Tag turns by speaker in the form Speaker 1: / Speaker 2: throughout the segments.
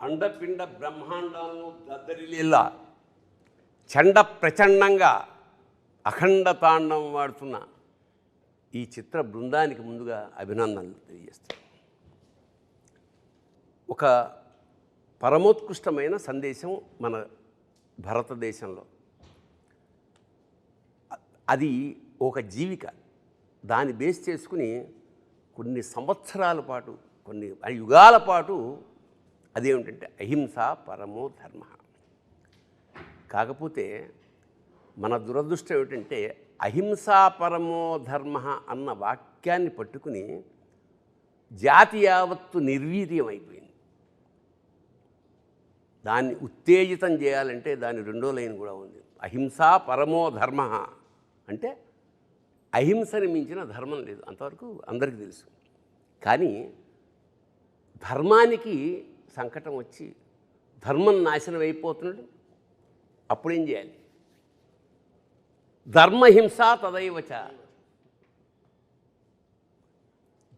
Speaker 1: అండపిండ బ్రహ్మాండాలను దద్దరిల్లేలా చండ ప్రచండంగా అఖండ తాండవం వాడుతున్న ఈ చిత్ర బృందానికి ముందుగా అభినందనలు తెలియజేస్తాను. ఒక పరమోత్కృష్టమైన సందేశం మన భారతదేశంలో, అది ఒక జీవిక. దాన్ని బేస్ చేసుకుని కొన్ని సంవత్సరాల పాటు, కొన్ని యుగాల పాటు అదేమిటంటే అహింస పరమో ధర్మ. కాకపోతే మన దురదృష్టం ఏమిటంటే అహింసా పరమో ధర్మ అన్న వాక్యాన్ని పట్టుకుని జాతి యావత్తు నిర్వీర్యం అయిపోయింది. దాన్ని ఉత్తేజితం చేయాలంటే దాని రెండో లైన్ కూడా ఉంది. అహింసా పరమో ధర్మ అంటే అహింసని మించిన ధర్మం లేదు, అంతవరకు అందరికీ తెలుసు. కానీ ధర్మానికి సంకటం వచ్చి ధర్మం నాశనం అయిపోతున్నాడు. అప్పుడేం చేయాలి? ధర్మహింస తదైవచ.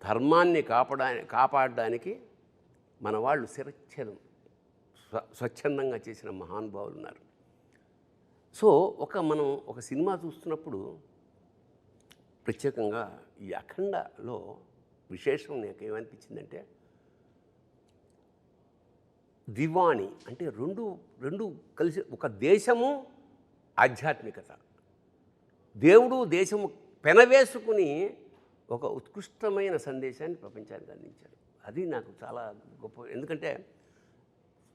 Speaker 1: ధర్మాన్ని కాపాడడానికి మన వాళ్ళు శిరచ్ఛేదం స్వచ్ఛందంగా చేసిన మహానుభావులు ఉన్నారు. సో మనం ఒక సినిమా చూస్తున్నప్పుడు ప్రత్యేకంగా ఈ అఖండలో విశేషం నాకు ఏమనిపించిందంటే, దివాణి అంటే రెండు కలిసి, ఒక దేశము ఆధ్యాత్మికత, దేవుడు దేశము పెనవేసుకుని ఒక ఉత్కృష్టమైన సందేశాన్ని ప్రపంచానికి అందించారు. అది నాకు చాలా గొప్ప. ఎందుకంటే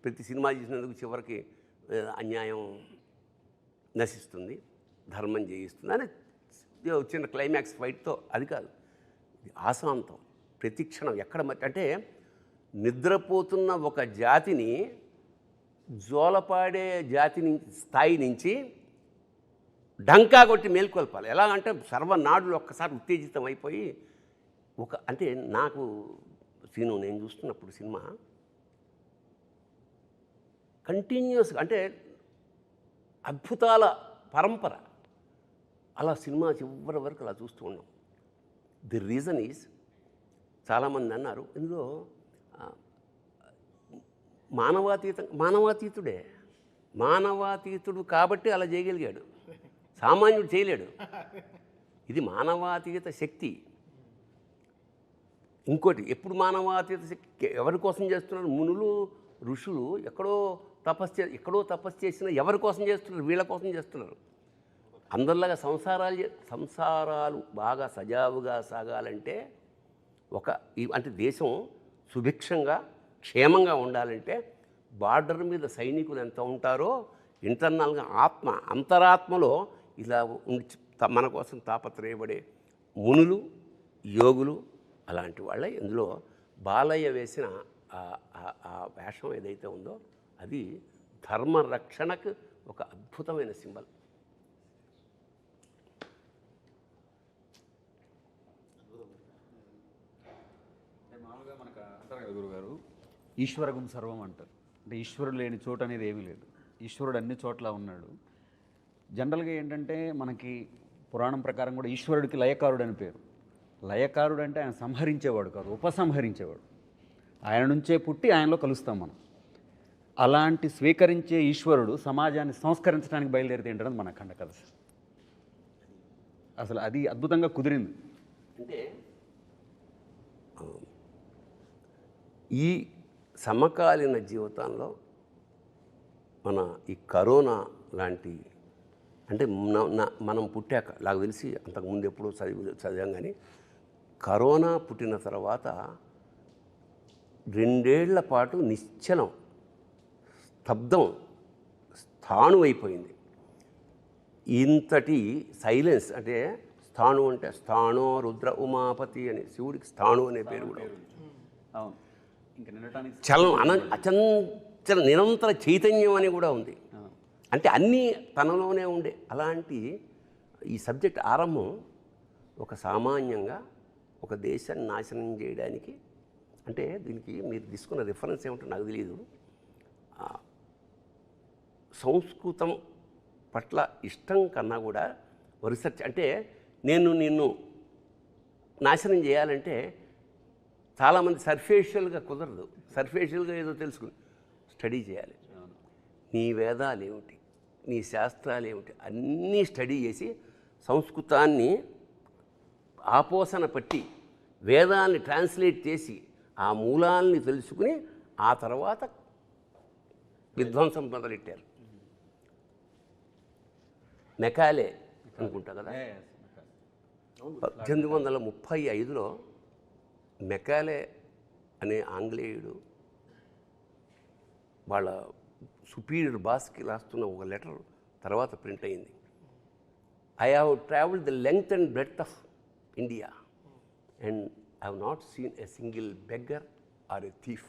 Speaker 1: ప్రతి సినిమా చేసినందుకు చివరికి అన్యాయం నశిస్తుంది, ధర్మం జయిస్తుంది అని చిన్న క్లైమాక్స్ ఫైట్తో, అది కాదు, ఆశాంతం ప్రతి క్షణం ఎక్కడ అంటే నిద్రపోతున్న ఒక జాతిని, జోలపాడే జాతి స్థాయి నుంచి డంకా కొట్టి మేల్కొల్పాలి. ఎలా అంటే సర్వనాడులు ఒక్కసారి ఉత్తేజితం అయిపోయి అంటే నాకు నేను చూస్తున్నప్పుడు సినిమా కంటిన్యూస్గా, అంటే అద్భుతాల పరంపర, అలా సినిమా చివరి వరకు అలా చూస్తూ ఉన్నాం. ది రీజన్ ఈజ్, చాలామంది అన్నారు ఇందులో మానవాతీతుడే, మానవాతీతుడు కాబట్టి అలా చేయగలిగాడు, సామాన్యుడు చేయలేడు. ఇది మానవాతీత శక్తి. ఇంకోటి, ఎప్పుడు మానవాతీత శక్తి ఎవరి కోసం చేస్తున్నారు? మునులు ఋషులు ఎక్కడో తపస్సు చేసిన ఎవరి కోసం చేస్తున్నారు? వీళ్ళ కోసం చేస్తున్నారు. అందరిలాగా సంసారాలు బాగా సజావుగా సాగాలంటే, అంటే దేశం సుభిక్షంగా క్షేమంగా ఉండాలంటే బార్డర్ మీద సైనికులు ఎంత ఉంటారో ఇంటర్నల్గా అంతరాత్మలో ఇలా మన కోసం తాపత్రయపడే మునులు, యోగులు, అలాంటి వాళ్ళే. ఇందులో బాలయ్య వేసిన ఆ వేషం ఏదైతే ఉందో అది ధర్మరక్షణకు ఒక అద్భుతమైన సింబల్.
Speaker 2: మామూలుగా మనకు అంటారు కదా గురుగారు, ఈశ్వరగం సర్వం అంటారు. అంటే ఈశ్వరుడు లేని చోటు అనేది ఏమీ లేదు, ఈశ్వరుడు అన్ని చోట్ల ఉన్నాడు. జనరల్గా ఏంటంటే మనకి పురాణం ప్రకారం కూడా ఈశ్వరుడికి లయకారుడు అని పేరు. లయకారుడు అంటే ఆయన సంహరించేవాడు కాదు, ఉపసంహరించేవాడు. ఆయన నుంచే పుట్టి ఆయనలో కలుస్తాం మనం. అలాంటి స్వీకరించే ఈశ్వరుడు సమాజాన్ని సంస్కరించడానికి బయలుదేరితే ఏంటనేది మన అఖండ కథ. అసలు అది అద్భుతంగా కుదిరింది.
Speaker 1: అంటే ఈ సమకాలీన జీవితంలో మన ఈ కరోనా లాంటి, అంటే మనం పుట్టాక, నాకు తెలిసి అంతకుముందు ఎప్పుడో చదివాం, కానీ కరోనా పుట్టిన తర్వాత 2 ఏళ్ల పాటు నిశ్చలం, స్తబ్దం, స్థాణు అయిపోయింది. ఇంతటి సైలెన్స్, అంటే స్థాణు అంటే స్థాణో రుద్ర ఉమాపతి అని, శివుడికి స్థాణు అనే పేరు కూడా ఉంది. అచంచల నిరంతర చైతన్యం అని కూడా ఉంది. అంటే అన్నీ తనలోనే ఉండే అలాంటి ఈ సబ్జెక్ట్ ఆరంభం ఒక సామాన్యంగా ఒక దేశాన్ని నాశనం చేయడానికి. అంటే దీనికి మీరు తీసుకున్న రిఫరెన్స్ ఏమిటో నాకు తెలియదు. సంస్కృతం పట్ల ఇష్టం కన్నా కూడా రీసెర్చ్, అంటే నిన్ను నాశనం చేయాలంటే చాలామంది సర్ఫేషియల్గా కుదరదు. సర్ఫేషియల్గా ఏదో తెలుసుకుని స్టడీ చేయాలి. నీ వేదాలు ఏమిటి, నీ శాస్త్రాలు ఏమిటి అన్నీ స్టడీ చేసి సంస్కృతాన్ని ఆపోసన పట్టి వేదాన్ని ట్రాన్స్లేట్ చేసి ఆ మూలాల్ని తెలుసుకుని ఆ తర్వాత విధ్వంసం మొదలెట్టారు. మెకాలే అనుకుంటా కదా, 1835లో మెకాలే అనే ఆంగ్లేయుడు వాళ్ళ సుపీరియర్ బాస్కి రాస్తున్న ఒక లెటర్ తర్వాత ప్రింట్ అయింది. I have travelled the length and breadth of India and I have not seen a single beggar or a thief.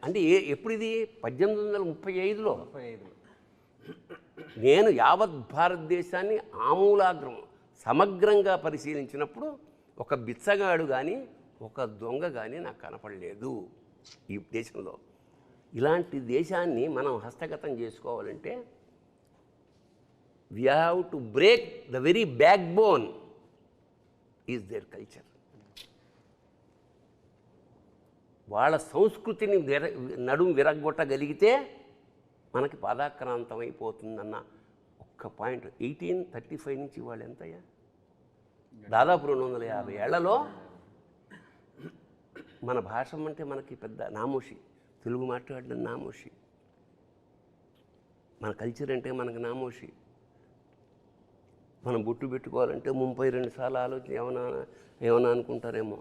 Speaker 1: అంటే ఎప్పుడు ఇది 1835లో నేను యావత్ భారతదేశాన్ని ఆమూలాగ్రం సమగ్రంగా పరిశీలించినప్పుడు ఒక బిచ్చగాడు కానీ ఒక దొంగ కానీ నాకు కనపడలేదు ఈ దేశంలో. ఇలాంటి దేశాన్ని మనం హస్తగతం చేసుకోవాలంటే we have to break the very back bone is their culture. వాళ్ళ సంస్కృతిని నడుము విరగొట్టగలిగితే మనకి పాదాక్రాంతం అయిపోతుందన్న ఒక్క పాయింట్. 1835 నుంచి వాళ్ళు ఎంతయ్యా, దాదాపు 250 ఏళ్లలో మన భాష అంటే మనకి పెద్ద నామోషి, తెలుగు మాట్లాడడం నామోషి, మన కల్చర్ అంటే మనకు నామోషి. మనం బొట్టు పెట్టుకోవాలంటే 32 సార్లు ఆలోచన ఏమన్నా అనుకుంటారేమో.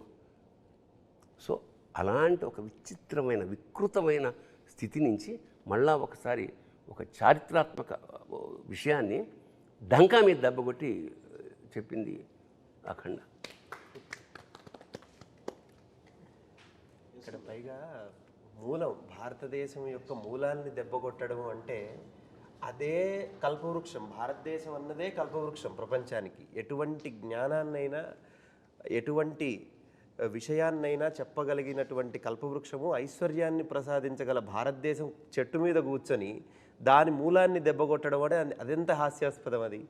Speaker 1: సో అలాంటి ఒక విచిత్రమైన వికృతమైన స్థితి నుంచి మళ్ళా ఒకసారి ఒక చారిత్రాత్మక విషయాన్ని డంకా మీద దెబ్బకొట్టి చెప్పింది అఖండ.
Speaker 3: ఇక్కడ పైగా మూలం భారతదేశం యొక్క మూలాల్ని దెబ్బకొట్టడం అంటే అదే కల్పవృక్షం. భారతదేశం అన్నదే కల్పవృక్షం ప్రపంచానికి. ఎటువంటి జ్ఞానాన్నైనా ఎటువంటి విషయాన్నైనా చెప్పగలిగినటువంటి కల్పవృక్షము, ఐశ్వర్యాన్ని ప్రసాదించగల భారతదేశం చెట్టు మీద కూర్చొని దాని మూలాన్ని దెబ్బకొట్టడం అంటే అదెంత హాస్యాస్పదం అది.